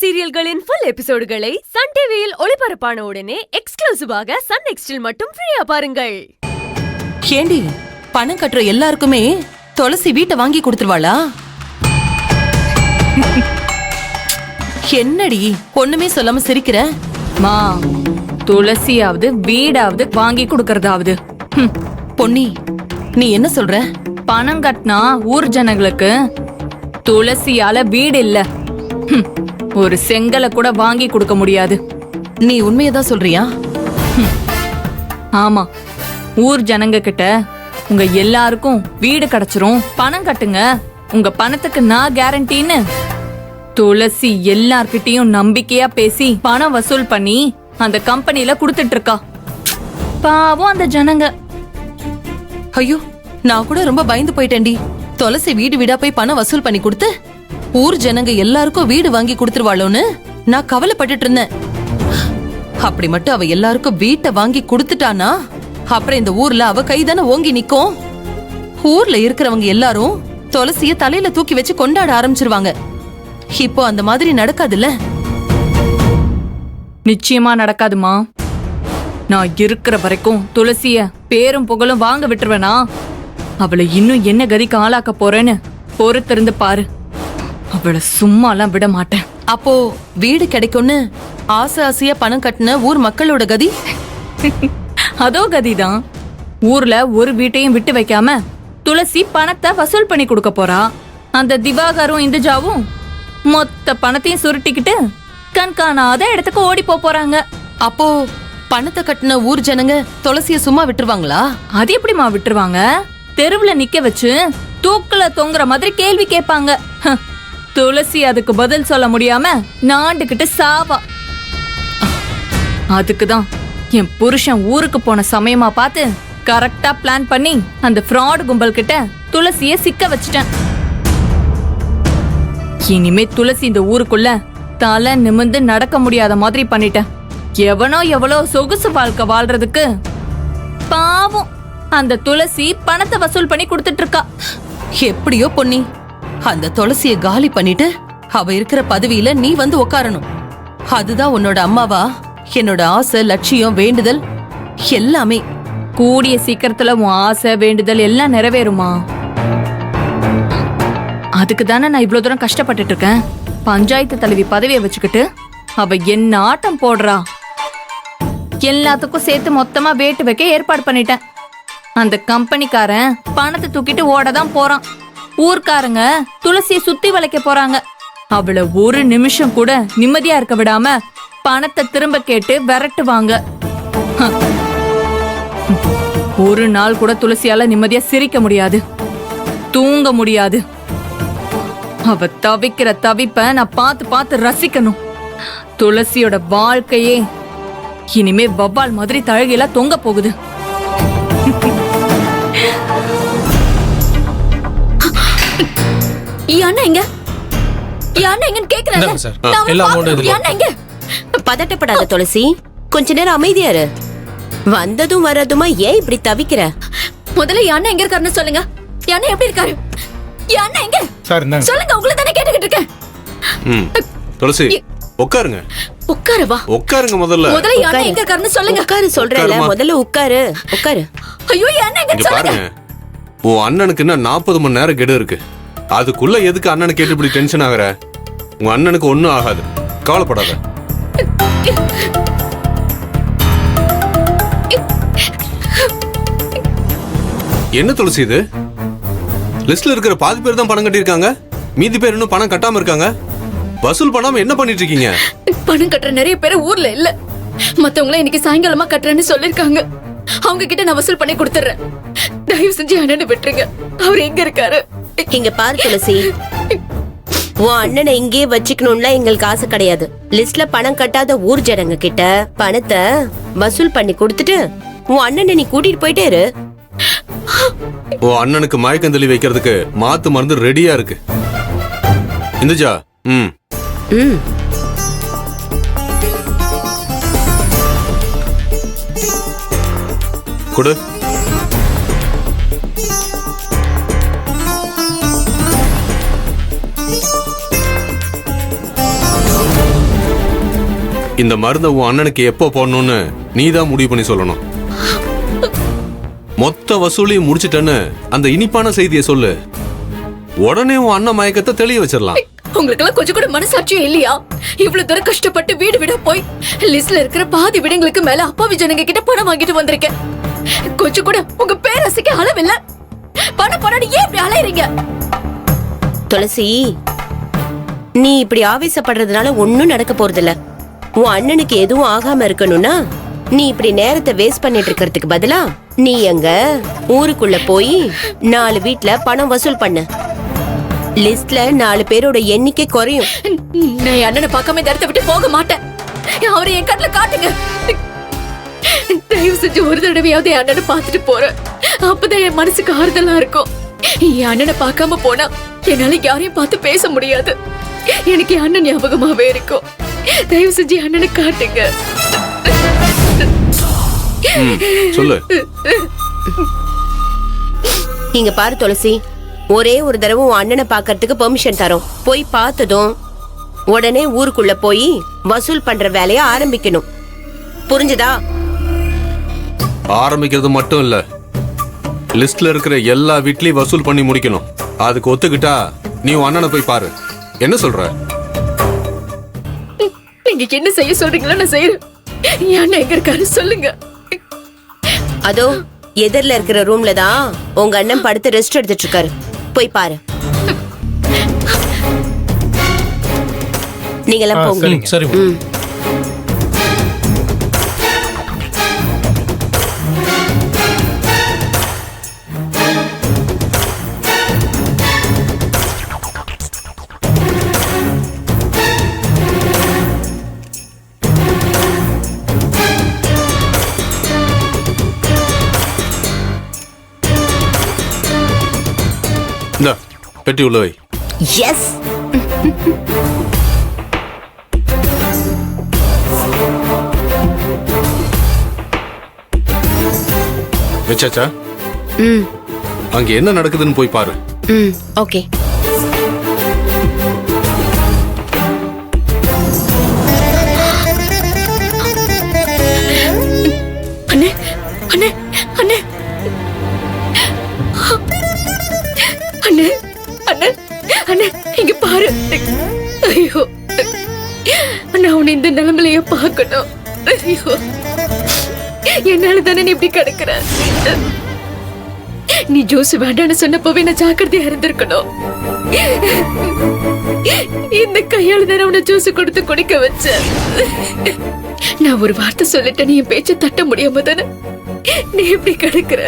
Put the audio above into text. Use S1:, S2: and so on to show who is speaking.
S1: சீரியல்களின் full எபிசோடுகளை Sun டிவியில் ஒளிபரப்பான உடனே எக்ஸ்க்ளூசிவாக சன் நெக்ஸ்டில் மட்டும் ஃப்ரீயா பாருங்கள்.
S2: ஏண்டி பணம் கட்டுற எல்லாருக்குமே துளசி வீட்டை வாங்கி கொடுத்துருவாளா? என்னடி ஒண்ணுமே சொல்லாம சிரிக்கிற?
S3: மா, துளசியாவது வீடாவது வாங்கி கொடுக்கறதாவது.
S2: பொன்னி, நீ என்ன சொல்ற?
S3: பணம் கட்டினா ஊர் ஜனங்களுக்கு துளசியால வீடு இல்ல, ஒரு செங்கலை கூட வாங்கி கொடுக்க முடியாது.
S2: நீ உண்மையதான் சொல்றியா?
S3: ஆமா, ஊர் ஜனங்க கிட்ட உங்க எல்லாருக்கும் வீடு கிடைச்சிரும், பணம் கட்டுங்க, உங்க பணத்துக்கு நான் கேரண்டின்னு துளசி எல்லார்கிட்டயும் நம்பிக்கையா பேசி பணம் வசூல் பண்ணி அந்த கம்பெனில குடுத்துட்டு இருக்கா. பாவம் அந்த ஜனங்க.
S2: ஐயோ, நான் கூட ரொம்ப பயந்து போயிட்டேன்டி. துளசி வீடு வீடா போய் பணம் வசூல் பண்ணி கொடுத்து ஊர் ஜனங்க எல்லாருக்கும் வீடு வாங்கி கொடுத்துருவாளோன்னு நான் கவலைப்பட்டுட்டு இருந்தேன். அப்படி மட்டும் அவ எல்லாருக்கும் வீட்டை வாங்கி கொடுத்துட்டானா அப்புறம் இந்த ஊர்ல அவ கைதானே ஓங்கி நிக்கும். ஊர்ல இருக்கிறவங்க எல்லாரும் துளசிய தலையில தூக்கி வச்சு கொண்டாட ஆரம்பிச்சிருவாங்க. இப்போ அந்த மாதிரி நடக்காதுல்ல?
S3: நிச்சயமா நடக்காதுமா. நான் இருக்கிற வரைக்கும் துளசிய பேரும் புகழும் வாங்க விட்டுருவேனா? அவளை இன்னும் என்ன கதிக்கு ஆளாக்க போறேன்னு பொறுத்திருந்து பாரு. அவளை சும்மாலாம் விட மாட்டேன்.
S2: அப்போ வீடு கிடைக்கும்னு ஆசை ஆசையா பணம் கட்டின ஊர் மக்களோட கதி?
S3: அதோ கதிதான். ஊர்ல ஒரு வீட்டையும் விட்டு வைக்காம துளசி பணத்தை வசூல் பண்ணி கொடுக்க போறா. அந்த திவாகரும் இந்துஜாவும் மொத்த பணத்தையும் சுருட்டிக்கிட்டு கண்காணாத இடத்துக்கு ஓடி போறாங்க.
S2: அப்போ பணத்தை கட்டின ஊர் ஜனங்க துளசிய சும்மா விட்டுருவாங்களா?
S3: அது எப்படிமா விட்டுருவாங்க? தெருவுல நிக்க வச்சு தூக்குல தொங்குற மாதிரி கேள்வி கேட்பாங்க. துளசி அதுக்கு பதில் சொல்ல முடியாம நாண்டுகிட்டு சாவா. அதுக்குதான் என் புருஷன் ஊருக்கு போன சமயமா பார்த்து கரெக்டா பிளான் பண்ணி அந்த ஃப்ராட் கும்பல் கிட்ட துளசிய சிக்க வச்சுட்டேன். இனிமே துளசி இந்த ஊருக்குள்ள தலை நிமிந்து நடக்க முடியாத மாதிரி பண்ணிட்டேன். எவனோ எவ்வளோ சொகுசு வாழ்க்கை வாழ்றதுக்கு பாவம் அந்த துளசி பணத்தை வசூல் பண்ணி கொடுத்துட்டு இருக்கா.
S2: எப்படியோ பொன்னி, அந்த துளசிய காலி பண்ணிட்டு அவ இருக்கிற பதவியில நீ வந்து உட்காரணும். அதுதான் உன்னோட அம்மாவா? என்னோட ஆசை, லட்சியம், வேண்டுதல் எல்லாமே
S3: கூடிய சீக்கிரத்துல உன் ஆசை வேண்டுதல் எல்லாம் நிறைவேறுமா? அதுக்கு தானே நான் இவ்வளவு தூரம் கஷ்டப்பட்டுட்டு இருக்கேன். பஞ்சாயத்து தலைவி பதவியை வச்சுக்கிட்டு அவ என்ன ஆட்டம் போடுறா. எல்லாத்துக்கும் சேர்த்து மொத்தமா வேட்டு வைக்க ஏற்பாடு பண்ணிட்டேன். அந்த கம்பெனிக்காரன் பணத்தை தூக்கிட்டு ஓடதான் போறான். ஊர்க்காரங்க துளசியை சுத்தி வளைக்க போறாங்க. அவளை ஒரு நிமிஷம் கூட நிம்மதியா இருக்க விடாம பணத்தை திரும்ப கேட்டு விரட்டுவாங்க. ஒரு நாள் கூட துளசியால நிம்மதியா சிரிக்க முடியாது, தூங்க முடியாது. அவ தவிக்கிற தவிப்ப நான் பார்த்து பார்த்து ரசிக்கணும். துளசியோட வாழ்க்கையே இனிமே வவ்வால் மாதிரி தழகில தொங்க போகுது.
S4: பதட்டப்படாத துளசி, கொஞ்ச நேரம் அமைதியா இரு. வந்ததும் வரதுமா ஏன் இப்படி தவிக்கிற?
S5: முதல்ல யானை எங்க இருக்காருன்னு சொல்லுங்க. யானை எப்படி இருக்காரு? யானை எங்க சொல்லுங்க, உங்களை தானே கேட்டுக்கிட்டு இருக்கேன்.
S6: துளசி உட்காருங்க.
S5: உட்காரவா?
S6: உட்காருங்க. முதல்ல
S5: யானை எங்க இருக்காருன்னு சொல்லுங்க.
S4: உட்காரு சொல்றேன்ல, முதல்ல உட்காரு. உட்காரு.
S5: ஐயோ, யானை எங்க சொல்லுங்க.
S6: உன் அண்ணனுக்கு இன்னும் 40 மணி நேரம் கெடு இருக்கு. அதுக்குள்ள எதுக்கு அண்ணனை கேட்டு இப்படி டென்ஷன் ஆகுற? உங்க அண்ணனுக்கு ஒண்ணும் ஆகாது, கவலைப்படாத. என்ன துளசி இது? லிஸ்ட்ல இருக்கிற பாதி பேர் தான் பணம் கட்டியிருக்காங்க, மீதி பேர் இன்னும் பணம் கட்டாம இருக்காங்க. வசூல் பண்ணாம என்ன பண்ணிட்டு இருக்கீங்க?
S5: பணம் கட்டுற நிறைய பேர் ஊர்ல இல்ல. மத்தவங்கள இன்னைக்கு சாயங்காலமா கட்டுறேன்னு சொல்லிருக்காங்க. அவங்க கிட்ட நான் வசூல் பண்ணி கொடுத்துறேன். தயவு செஞ்சு அண்ணனை விட்டுருங்க. அவர் எங்க இருக்காரு?
S4: இங்க பாரு துளசி, உன் அண்ணனை இங்கே வச்சுக்கணும்ல எங்களுக்கு ஆசை கிடையாது. லிஸ்ட்ல பணம் கட்டாத ஊர் ஜனங்க கிட்ட பணத்தை வசூல் பண்ணி கொடுத்துட்டு உன் அண்ணனை நீ கூட்டிட்டு போயிட்டே இரு.
S6: உன் அண்ணனுக்கு மயக்கந்தளி வைக்கிறதுக்கு மாத்து மருந்து ரெடியா இருக்கு. இந்துஜா, கொடு. இந்த மருந்தை உன் அண்ணனுக்கு எப்போ போடணும்னு நீ தான் முடிவு பண்ணி சொல்லணும். மொத்த வசூலையும் முடிச்சிட்டேன்னு அந்த இனிப்பான செய்தியை சொல்லு. உடனே உன் அண்ணன் மயக்கத்தை தெளிய வச்சிடலாம்.
S5: உங்களுக்கு எல்லாம் கொஞ்சம் கூட மனசாட்சியும் இல்லையா? இவ்வளவு தூரம் கஷ்டப்பட்டு வீடு விட போய் லிஸ்ட்ல இருக்கிற பாதி வீடுங்களுக்கு மேல அப்பாவி ஜனங்க கிட்ட பணம் வாங்கிட்டு வந்திருக்கேன். கொஞ்சம் கூட உங்க பேரரசுக்கு அளவில்ல. பணம் பணம் ஏன் இப்படி அலையறீங்க?
S4: துளசி, நீ இப்படி ஆவேசப்படுறதுனால ஒண்ணும் நடக்க போறதில்ல. உன் அண்ணனுக்கு எதுவும் ஆகாம இருக்கணும்னா நீ இப்படி நேரத்தை வேஸ்ட் பண்ணிட்டு இருக்கிறதுக்கு பதிலா நீ எங்க ஊருக்குள்ள போய் 4 வீட்ல பணம் வசூல் பண்ணு. லிஸ்ட்ல 4 பேரோட எண்ணிக்கை குறையும்.
S5: நான் என் அண்ணனை பார்க்காம இந்த இடத்தை விட்டு போக மாட்டேன். அவரை என் கண்ணுல காட்டுங்க. தயவு செஞ்சு ஒரு தடவையாவது என் அண்ணனை பார்த்துட்டு போறேன். அப்பதான் என் மனசுக்கு ஆறுதலா இருக்கும். என் அண்ணனை பார்க்காம போனா என்னால யாரையும் பார்த்து பேச முடியாது. எனக்கு என் அண்ணன் ஞாபகமாவே இருக்கும். தயவு செஞ்சு என் அண்ணனை காட்டுங்க.
S6: சொல்லு.
S4: இங்க பாரு துளசி, ஒரே ஒரு தடவை உன் அண்ணனை பாக்கிறதுக்கு பெர்மிஷன் தரோம். போய் பார்த்ததும் உடனே ஊருக்குள்ள போய் வசூல் பண்ற வேலைய ஆரம்பிக்கணும். புரிஞ்சுதா?
S6: ஆரம்பிக்கிறது மட்டும் இல்ல, லிஸ்ட்ல இருக்கிற எல்லா வீட்லயும் வசூல் பண்ணி முடிக்கணும். அதுக்கு ஒத்துக்கிட்டா நீ உன் அண்ணனை போய் பாரு. என்ன சொல்ற?
S5: நீங்க என்ன செய்ய சொல்றீங்களோ நான் செய்யறேன். என் அண்ணன் எங்க இருக்காரு சொல்லுங்க.
S4: அதோ எதிரில இருக்கிற ரூம்ல தான் உங்க அண்ணன் படுத்து ரெஸ்ட் எடுத்துட்டு இருக்காரு. போய் பாரு. நீங்க எல்லாம் போங்க.
S7: சரி.
S4: ம்.
S6: இந்த பெட்டி உள்ள வை.
S4: எஸ்.
S6: வச்சாச்சா?
S4: ம்.
S6: அங்க என்ன நடக்குதுன்னு போய் பாரு.
S4: ம். ஓகே.
S5: அண்ணே அண்ணே அண்ணே அண்ணே அண்ணே அண்ணே இங்க பாரு. ஐயோ, நான் உன்னை இந்த நிலைமையிலேயே பார்க்கணும். ஐயோ, என்னால தானே நீ இப்படி கிடக்குற. நீ ஜூஸ் வேண்டான்னு சொன்னப்பவே நான் ஜாக்கிரதையா இருந்திருக்கணும். இந்த கையால தானே உன்னை ஜூஸ் கொடுத்து குடிக்க வச்ச. நான் ஒரு வார்த்தை சொல்லிட்டேன், நீ என் பேச்ச தட்ட முடியாம தானே நீ இப்படி கிடக்குற.